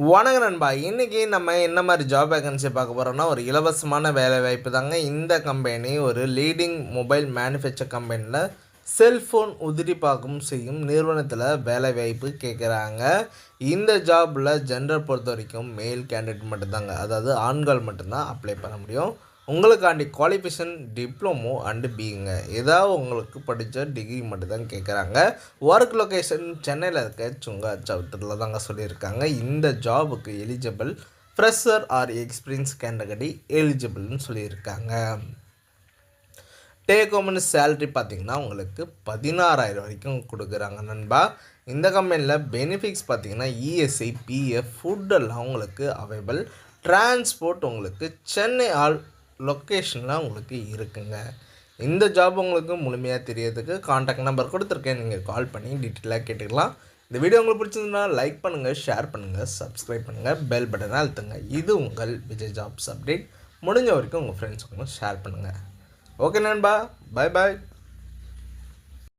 வணக்கம் நண்பா. இன்றைக்கி நம்ம என்ன மாதிரி ஜாப் வேகன்சி பார்க்க போகிறோம்னா, ஒரு இலவசமான வேலைவாய்ப்பு தாங்க. இந்த கம்பெனி ஒரு லீடிங் மொபைல் மேனுஃபேக்சர் கம்பெனியில் செல்ஃபோன் உதிரிபாகம் செய்யும் நிறுவனத்தில் வேலைவாய்ப்பு கேட்குறாங்க. இந்த ஜாபில் ஜெண்டர் பொறுத்த வரைக்கும் மேல் கேண்டிடேட் மட்டும்தாங்க, அதாவது ஆண்கள் மட்டும்தான் அப்ளை பண்ண முடியும். உங்களுக்காண்டி குவாலிஃபிகேஷன் டிப்ளமோ அண்டு பிங்க, ஏதாவது உங்களுக்கு படித்த டிகிரி மட்டும்தான் கேட்குறாங்க. ஒர்க் லொக்கேஷன் சென்னையில் இருக்க சுங்காச்சாவத்தில் தாங்க சொல்லியிருக்காங்க. இந்த ஜாபுக்கு எலிஜிபிள் ஃப்ரெஷர் ஆர் எக்ஸ்பீரியன்ஸ் கேண்டகரி எலிஜிபிள்னு சொல்லியிருக்காங்க. டேக் ஹோம்னு சேலரி பார்த்திங்கன்னா உங்களுக்கு 16,000 வரைக்கும் கொடுக்குறாங்க நண்பா. இந்த கம்பெனியில் பெனிஃபிட்ஸ் பார்த்திங்கன்னா இஎஸ்ஐ, பிஎஃப், ஃபுட்டெல்லாம் உங்களுக்கு அவைலபிள். டிரான்ஸ்போர்ட் உங்களுக்கு சென்னை லொக்கேஷனில் உங்களுக்கு இருக்குங்க. இந்த ஜாப் உங்களுக்கு முழுமையாக தெரியறதுக்கு கான்டாக்ட் நம்பர் கொடுத்துருக்கேன், நீங்கள் கால் பண்ணி டீட்டெயிலாக கேட்டுக்கலாம். இந்த வீடியோ உங்களுக்கு பிடிச்சிருந்தா லைக் பண்ணுங்கள், ஷேர் பண்ணுங்கள், சப்ஸ்கிரைப் பண்ணுங்கள், பெல் பட்டனை அழுத்துங்க. இது உங்கள் விஜய் ஜாப்ஸ் அப்டேட். முடிஞ்ச வரைக்கும் உங்கள் ஃப்ரெண்ட்ஸுக்கும் ஷேர் பண்ணுங்கள். ஓகே நண்பா, பாய் பாய்.